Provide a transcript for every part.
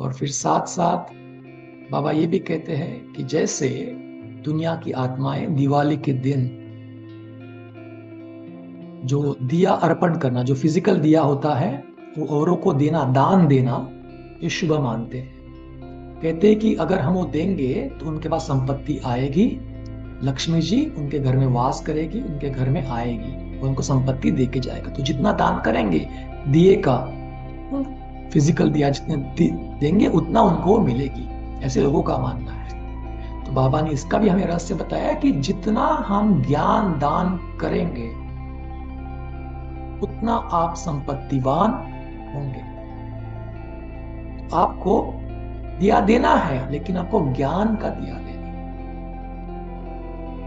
और फिर साथ साथ बाबा ये भी कहते हैं कि जैसे दुनिया की आत्माएं दिवाली के दिन जो दिया अर्पण करना, जो फिजिकल दिया होता है, वो औरों को देना, दान देना, ये शुभ मानते हैं। कहते हैं कि अगर हम वो देंगे तो उनके पास संपत्ति आएगी, लक्ष्मी जी उनके घर में वास करेगी, उनके घर में आएगी, वो उनको संपत्ति दे के जाएगा। तो जितना दान करेंगे दिए का, फिजिकल दिया जितने देंगे उतना उनको मिलेगी, ऐसे लोगों का मानना है। तो बाबा ने इसका भी हमें रहस्य बताया कि जितना हम ज्ञान दान करेंगे उतना आप संपत्तिवान होंगे। तो आपको दिया देना है, लेकिन आपको ज्ञान का दिया देना है।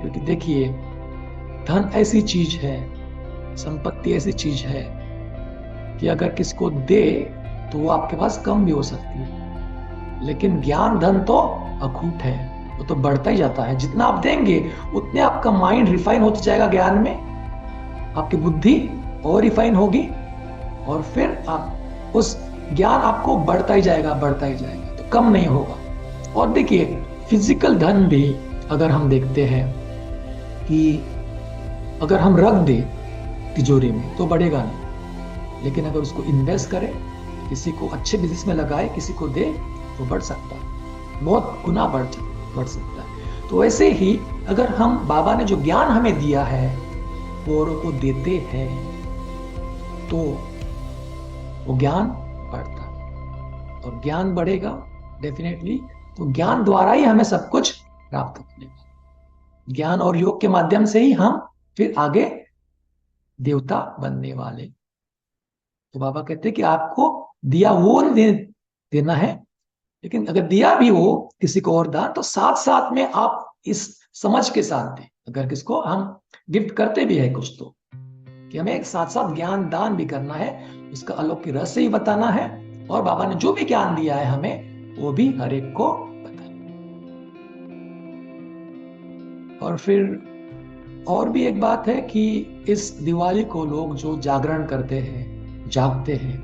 क्योंकि देखिए, धन ऐसी चीज है, संपत्ति ऐसी चीज है कि अगर किसको दे तो वो आपके पास कम भी हो सकती है, लेकिन ज्ञान धन तो अखूट है, वो तो बढ़ता ही जाता है। जितना आप देंगे उतने आपका माइंड रिफाइन होता जाएगा ज्ञान में, आपकी बुद्धि और रिफाइन होगी, और फिर आप उस ज्ञान आपको बढ़ता ही जाएगा, बढ़ता ही जाएगा, तो कम नहीं होगा। और देखिए, फिजिकल धन भी अगर हम देखते हैं कि अगर हम रख दे तिजोरी में तो बढ़ेगा नहीं, लेकिन अगर उसको इन्वेस्ट करें, किसी को अच्छे बिजनेस में लगाए, किसी को दे, तो बढ़ सकता है, बहुत गुना बढ़ सकता है। तो वैसे ही अगर हम बाबा ने जो ज्ञान हमें दिया है वो औरों को देते हैं तो वो ज्ञान बढ़ता है, और ज्ञान बढ़ेगा डेफिनेटली, तो ज्ञान द्वारा ही हमें सब कुछ प्राप्त मिलेगा। ज्ञान और योग के माध्यम से ही हम फिर आगे देवता बनने वाले। तो बाबा कहते हैं कि आपको दिया वो देना है, लेकिन अगर दिया भी हो किसी को और दान, तो साथ साथ में आप इस समझ के साथ दें। अगर किसको हम गिफ्ट करते भी है कुछ, तो कि हमें एक साथ साथ ज्ञान दान भी करना है, उसका अलौकिक रहस्य ही बताना है, और बाबा ने जो भी ज्ञान दिया है हमें वो भी हर एक को बताना। और फिर और भी एक बात है कि इस दिवाली को लोग जो जागरण करते हैं, जागते हैं,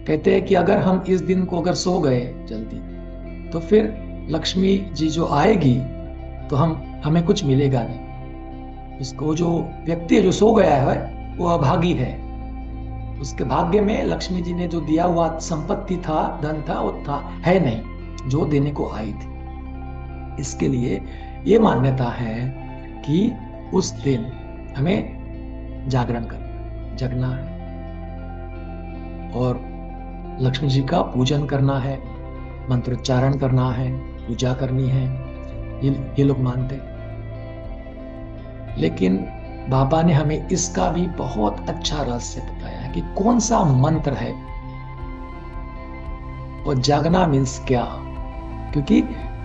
कहते हैं कि अगर हम इस दिन को अगर सो गए जल्दी, तो फिर लक्ष्मी जी जो आएगी तो हमें कुछ मिलेगा नहीं। उसको जो व्यक्ति है जो सो गया है वो अभागी है, उसके भाग्य में लक्ष्मी जी ने जो दिया हुआ संपत्ति था, धन था, वो था है नहीं जो देने को आई थी। इसके लिए ये मान्यता है कि उस दिन हमें जागरण करना, जगना है, और लक्ष्मी जी का पूजन करना है, मंत्रोच्चारण करना है, पूजा करनी है, ये लोग मानते हैं। लेकिन बाबा ने हमें इसका भी बहुत अच्छा रहस्य बताया है कि कौन सा मंत्र है और जागना मीन्स क्या। क्योंकि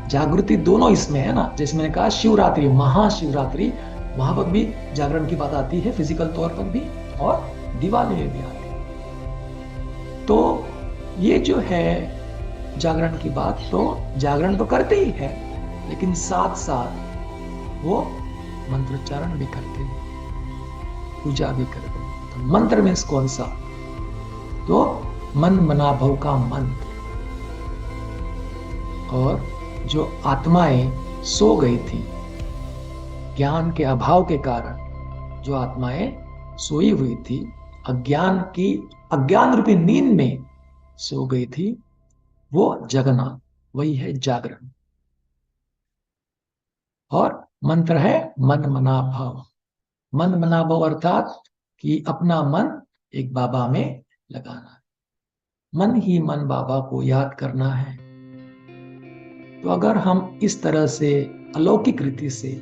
जागृति दोनों इसमें है ना, जैसे मैंने कहा शिवरात्रि, महाशिवरात्रि, वहां पर भी जागरण की बात आती है, फिजिकल तौर पर भी, और दिवाली में भी आती है। तो ये जो है जागरण की बात, तो जागरण तो करते ही है, लेकिन साथ साथ वो मंत्रोच्चारण भी करते हैं, पूजा भी करते हैं। तो मंत्र मीन्स कौन सा, तो मन मना भव का मंत्र। और जो आत्माएं सो गई थी ज्ञान के अभाव के कारण, जो आत्माएं सोई हुई थी, अज्ञान रूपी नींद में सो गई थी, वो जगना, वही है जागरण। और मंत्र है मन मना भाव। मन मना भाव अर्थात कि अपना मन एक बाबा में लगाना है, मन ही मन बाबा को याद करना है। तो अगर हम इस तरह से अलौकिक रीति से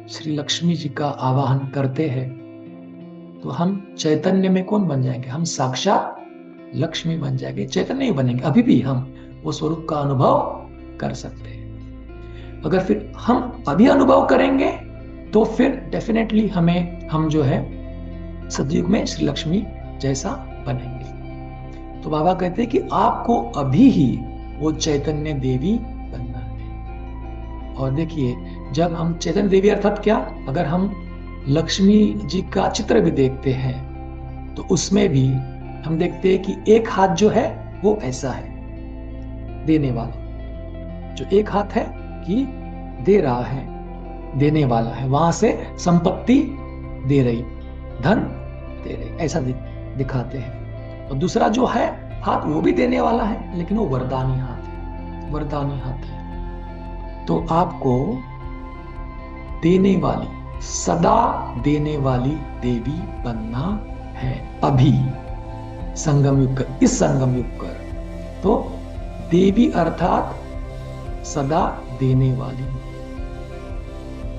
श्री लक्ष्मी जी का आवाहन करते हैं, तो हम चैतन्य में कौन बन जाएंगे, हम साक्षात लक्ष्मी बन जाएंगे, चैतन्य ही बनेंगे। अभी भी हम वो स्वरूप का अनुभव कर सकते हैं। अगर फिर हम अभी अनुभव करेंगे तो फिर डेफिनेटली हम जो है सतयुग में श्री लक्ष्मी जैसा बनेंगे। तो बाबा कहते हैं कि आपको अभी ही वो चैतन्य देवी बनना है। और देखिए, जब हम चैतन्य देवी अर्थात क्या, अगर हम लक्ष्मी जी का चित्र भी देखते हैं तो उसमें भी हम देखते हैं कि एक हाथ जो है वो ऐसा है, देने वाला, जो एक हाथ है कि दे रहा है, देने वाला है, वहां से संपत्ति दे रही, धन दे रही, ऐसा दिखाते हैं। और दूसरा जो है हाथ वो भी देने वाला है, लेकिन वो वरदानी हाथ है, वरदानी हाथ है। तो आपको देने वाली, सदा देने वाली देवी बनना है अभी संगम युग कर, इस संगम युग कर। तो देवी अर्थात सदा देने वाली।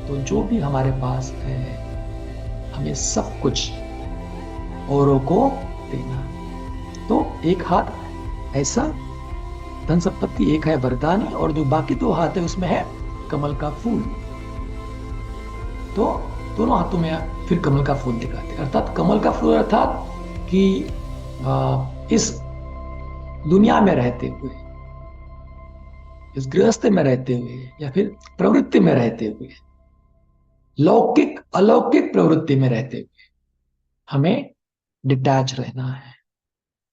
तो जो भी हमारे पास है हमें सब कुछ औरों को देना। तो एक हाथ ऐसा धन संपत्ति, एक है वरदानी, और जो बाकी दो हाथ है उसमें है कमल का फूल। तो दोनों हाथों में फिर कमल का फूल दिखाते, अर्थात कमल का फूल अर्थात कि इस दुनिया में रहते हुए, इस गृहस्थ में रहते हुए या फिर प्रवृत्ति में रहते हुए, लौकिक अलौकिक प्रवृत्ति में रहते हुए हमें डिटैच रहना है,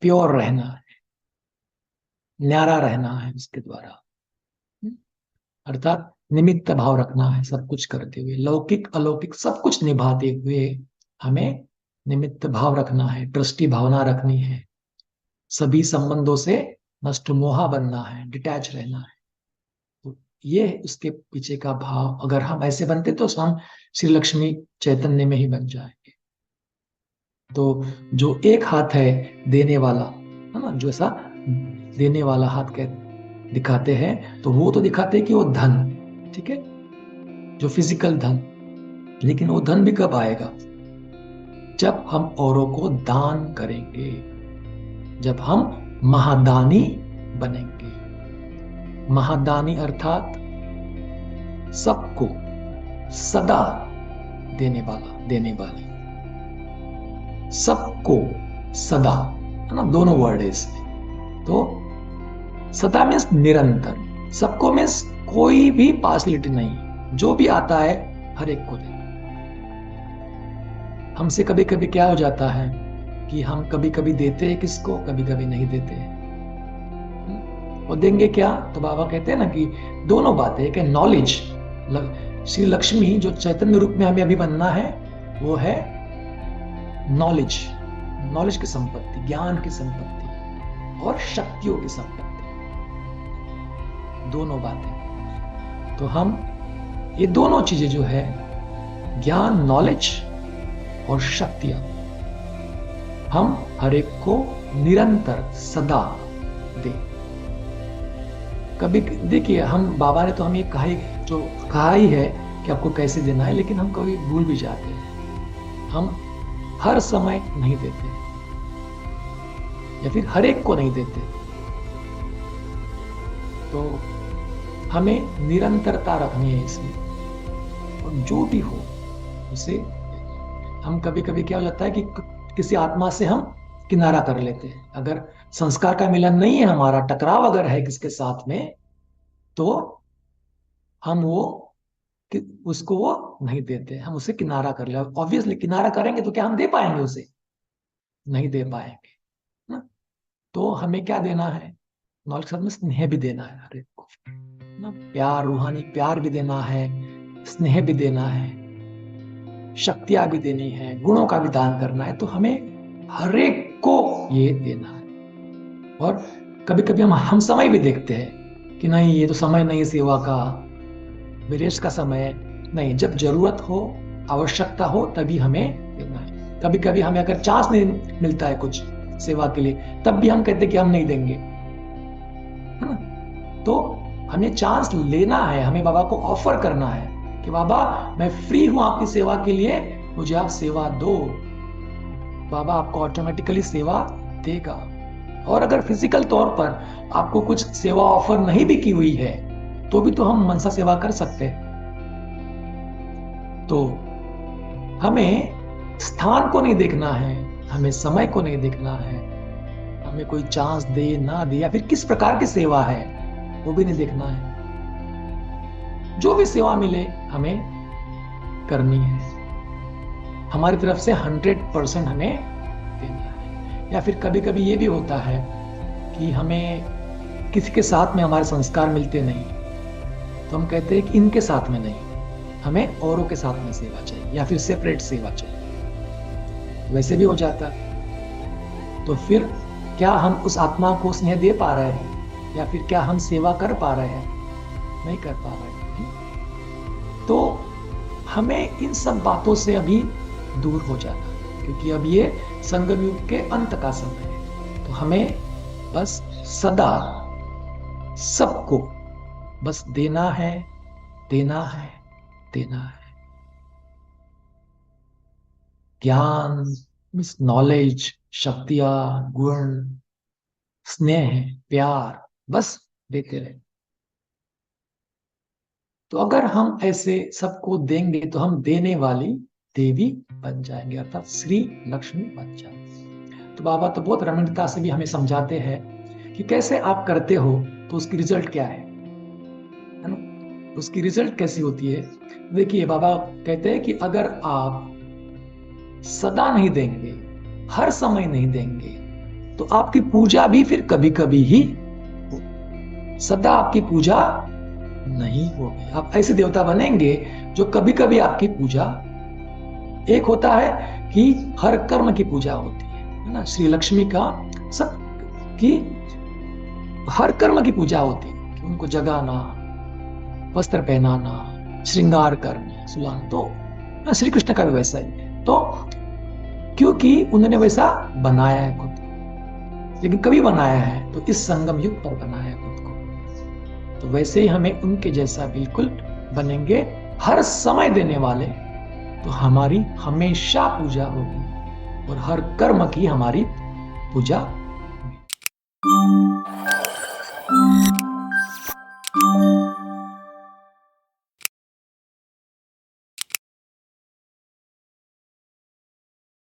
प्योर रहना है, न्यारा रहना है उसके द्वारा, अर्थात निमित्त भाव रखना है। सब कुछ करते हुए, लौकिक अलौकिक सब कुछ निभाते हुए हमें निमित्त भाव रखना है, दृष्टि भावना रखनी है, सभी संबंधों से नष्ट मोहा बनना है, डिटैच रहना है। तो ये उसके पीछे का भाव। अगर हम ऐसे बनते तो हम श्री लक्ष्मी चैतन्य में ही बन जाएंगे। तो जो एक हाथ है देने वाला, है ना, जो ऐसा देने वाला हाथ दिखाते हैं, तो वो तो दिखाते हैं कि वो धन, ठीक है, जो फिजिकल धन। लेकिन वो धन भी कब आएगा? जब हम औरों को दान करेंगे, जब हम महादानी बनेंगे। महादानी अर्थात सबको सदा देने वाला, देने वाली, सबको सदा, है ना, दोनों वर्ड है इसमें। तो सदा मीन्स निरंतर, सबको मीन्स कोई भी पार्शलिटी नहीं, जो भी आता है हर एक को देना। हमसे कभी कभी क्या हो जाता है कि हम कभी कभी देते हैं किसको, कभी कभी नहीं देते हैं। वो देंगे क्या? तो बाबा कहते हैं ना कि दोनों बातें, एक है नॉलेज, श्री लक्ष्मी जो चैतन्य रूप में हमें अभी बनना है वो है नॉलेज, नॉलेज की संपत्ति, ज्ञान की संपत्ति और शक्तियों की संपत्ति, दोनों बातें। तो हम ये दोनों चीजें जो है, ज्ञान, नॉलेज और शक्तियां, हम हर एक को निरंतर सदा दे। कभी देखिए, हम बाबा ने तो हमें कहा ही है कि आपको कैसे देना है, लेकिन हम कभी भूल भी जाते हैं। हम हर समय नहीं देते या फिर हर एक को नहीं देते। तो हमें निरंतरता रखनी है इसमें, और जो भी हो उसे हम कभी कभी क्या हो जाता है कि किसी आत्मा से हम किनारा कर लेते हैं। अगर संस्कार का मिलन नहीं है, हमारा टकराव अगर है किसके साथ में, तो हम उसको वो नहीं देते, हम उसे किनारा कर ले। ऑब्वियसली किनारा करेंगे तो क्या हम दे पाएंगे उसे? नहीं दे पाएंगे ना। तो हमें क्या देना है? नॉलेज में स्नेह भी देना है हर एक को ना, प्यार, रूहानी प्यार भी देना है, स्नेह भी देना है, शक्तियां भी देनी है, गुणों का भी दान करना है। तो हमें हर एक को ये देना है। और कभी कभी हम समय भी देखते हैं कि नहीं, ये तो समय नहीं सेवा का, विरेश का समय नहीं। जब जरूरत हो, आवश्यकता हो, तभी हमें देना है। कभी कभी हमें अगर चांस नहीं मिलता है कुछ सेवा के लिए, तब भी हम कहते हैं कि हम नहीं देंगे, है ना। तो हमें चांस लेना है, हमें बाबा को ऑफर करना है कि बाबा मैं फ्री हूं आपकी सेवा के लिए, मुझे आप सेवा दो। बाबा आपको ऑटोमेटिकली सेवा देगा। और अगर फिजिकल तौर पर आपको कुछ सेवा ऑफर नहीं भी की हुई है, तो भी तो हम मनसा सेवा कर सकते हैं। तो हमें स्थान को नहीं देखना है, हमें समय को नहीं देखना है, हमें कोई चांस दे ना दे या फिर किस प्रकार की सेवा है वो भी नहीं देखना है। जो भी सेवा मिले हमें करनी है, हमारी तरफ से 100% हमें देना है। या फिर कभी कभी ये भी होता है कि हमें किसी के साथ में हमारे संस्कार मिलते नहीं, तो हम कहते हैं कि इनके साथ में नहीं, हमें औरों के साथ में सेवा चाहिए या फिर सेपरेट सेवा चाहिए, वैसे भी हो जाता है। तो फिर क्या हम उस आत्मा को स्नेह दे पा रहे हैं या फिर क्या हम सेवा कर पा रहे हैं? नहीं कर पा रहे हैं। तो हमें इन सब बातों से अभी दूर हो जाना, क्योंकि अब ये संगम युग के अंत का समय है। तो हमें बस सदा सबको बस देना है, देना है, देना है। ज्ञान मीन्स नॉलेज, शक्तियां, गुण, स्नेह, प्यार, बस देते रहे। तो अगर हम ऐसे सबको देंगे तो हम देने वाली देवी बन जाएंगे, अर्थात श्री लक्ष्मी बन जाएंगे। तो बाबा तो बहुत रमणीयता से भी हमें समझाते हैं कि कैसे आप करते हो तो उसकी रिजल्ट क्या है ना? उसकी रिजल्ट कैसी होती है? देखिए बाबा कहते हैं कि अगर आप सदा नहीं देंगे, हर समय नहीं देंगे, तो आपकी पूजा भी फिर कभी कभी ही हो। सदा आपकी पूजा नहीं होगी। आप ऐसे देवता बनेंगे जो कभी कभी आपकी पूजा, एक होता है कि हर कर्म की पूजा होती है ना, श्री लक्ष्मी का सब की हर कर्म की पूजा होती है कि उनको जगाना, वस्त्र पहनाना, श्रृंगार करना, सुलाना। तो श्री कृष्ण का भी वैसा ही है, तो क्योंकि उन्होंने वैसा बनाया है खुद को, लेकिन कभी बनाया है तो इस संगम युग पर बनाया है खुद को। तो वैसे ही हमें उनके जैसा बिल्कुल बनेंगे, हर समय देने वाले, तो हमारी हमेशा पूजा होगी और हर कर्म की हमारी पूजा होगी।